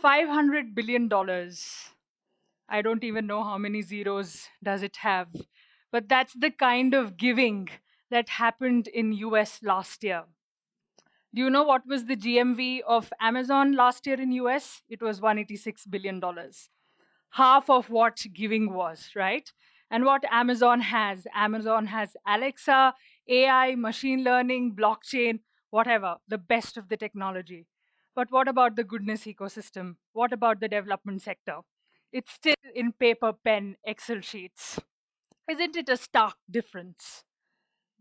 $500 billion. I don't even know how many zeros does it have. But that's the kind of giving that happened in US last year. Do you know what was the GMV of Amazon last year in US? It was $186 billion. Half of what giving was, right? And what Amazon has Alexa, AI, machine learning, blockchain, whatever, the best of the technology. But what about the goodness ecosystem? What about the development sector? It's still in paper, pen, Excel sheets. Isn't it a stark difference?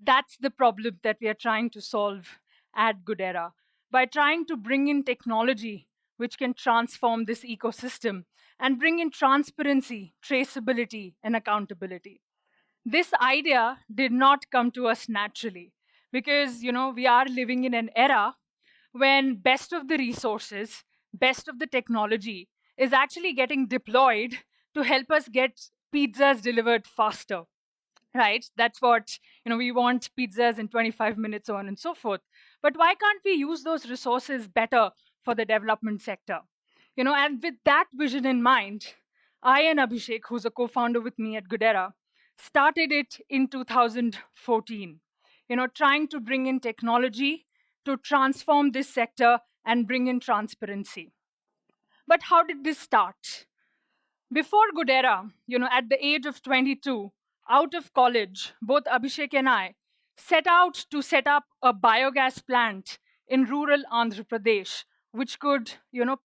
That's the problem that we are trying to solve at Goodera by trying to bring in technology which can transform this ecosystem and bring in transparency, traceability, and accountability. This idea did not come to us naturally because we are living in an era when best of the resources, best of the technology is actually getting deployed to help us get pizzas delivered faster, right? That's what, we want pizzas in 25 minutes, so on and so forth. But why can't we use those resources better for the development sector? And with that vision in mind, I and Abhishek, who's a co-founder with me at Goodera, started it in 2014, trying to bring in technology to transform this sector and bring in transparency. But how did this start? Before Goodera, at the age of 22, out of college, both Abhishek and I set out to set up a biogas plant in rural Andhra Pradesh, which could,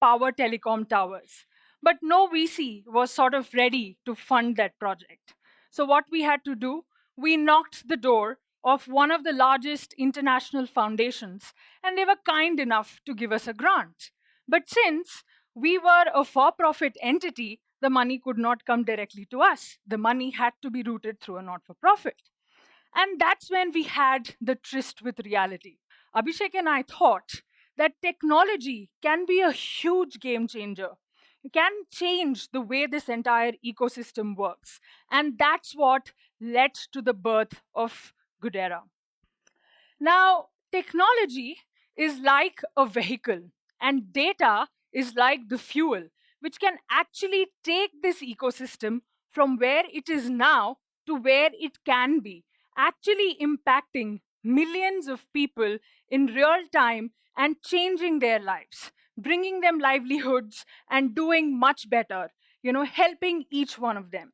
power telecom towers. But no VC was sort of ready to fund that project. So what we had to do, we knocked the door of one of the largest international foundations, and they were kind enough to give us a grant. But since we were a for-profit entity, the money could not come directly to us. The money had to be routed through a not for profit. And that's when we had the tryst with reality. Abhishek and I thought that technology can be a huge game changer. It can change the way this entire ecosystem works. And that's what led to the birth of Goodera. Now, technology is like a vehicle, and data is like the fuel, which can actually take this ecosystem from where it is now to where it can be, actually impacting millions of people in real time and changing their lives, bringing them livelihoods and doing much better, helping each one of them.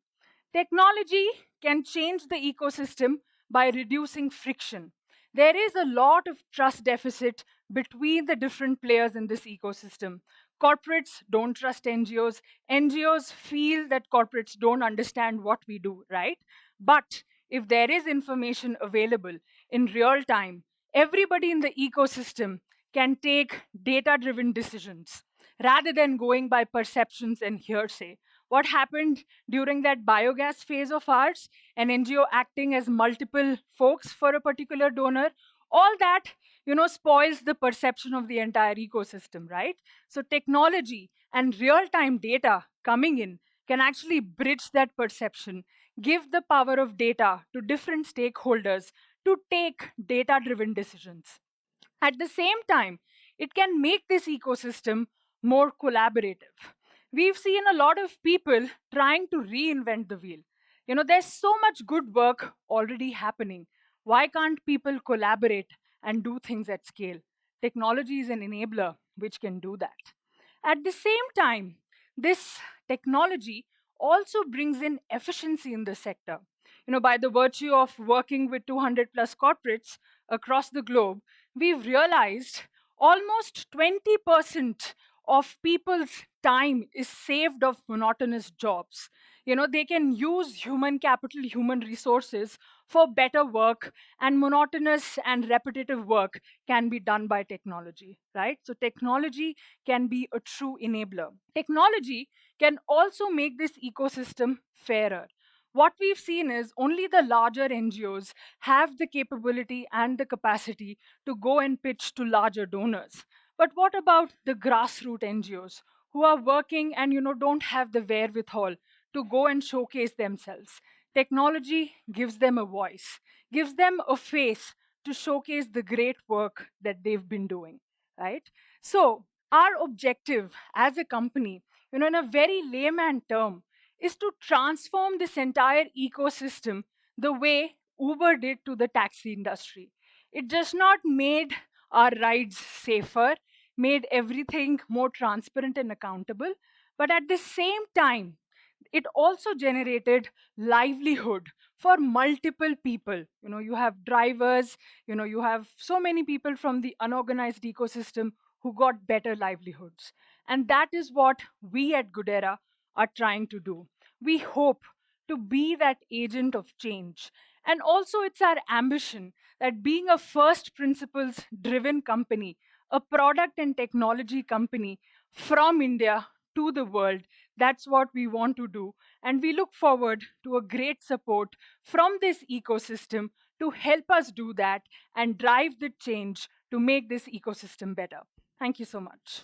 Technology can change the ecosystem by reducing friction. There is a lot of trust deficit between the different players in this ecosystem. Corporates don't trust NGOs. NGOs feel that corporates don't understand what we do, right? But if there is information available in real time, everybody in the ecosystem can take data driven decisions rather than going by perceptions and hearsay. What happened during that biogas phase of ours, an NGO acting as multiple folks for a particular donor, all that spoils the perception of the entire ecosystem, right? So technology and real-time data coming in can actually bridge that perception, give the power of data to different stakeholders to take data-driven decisions. At the same time, it can make this ecosystem more collaborative. We've seen a lot of people trying to reinvent the wheel. There's so much good work already happening. Why can't people collaborate and do things at scale? Technology is an enabler which can do that. At the same time, this technology also brings in efficiency in the sector. By the virtue of working with 200 plus corporates across the globe, we've realized almost 20% of people's time is saved of monotonous jobs. They can use human capital, human resources for better work, and monotonous and repetitive work can be done by technology, right? So technology can be a true enabler. Technology can also make this ecosystem fairer. What we've seen is only the larger NGOs have the capability and the capacity to go and pitch to larger donors. But what about the grassroots NGOs who are working and don't have the wherewithal to go and showcase themselves? Technology gives them a voice, gives them a face to showcase the great work that they've been doing, right? So Our objective as a company, in a very layman term, is to transform this entire ecosystem the way Uber did to the taxi industry. It just not made our rides safer, made everything more transparent and accountable, but at the same time, it also generated livelihood for multiple people. You have drivers, you have so many people from the unorganized ecosystem who got better livelihoods. And that is what we at Goodera are trying to do. We hope to be that agent of change. And also, it's our ambition that being a first principles driven company, a product and technology company from India to the world, that's what we want to do. And we look forward to a great support from this ecosystem to help us do that and drive the change to make this ecosystem better. Thank you so much.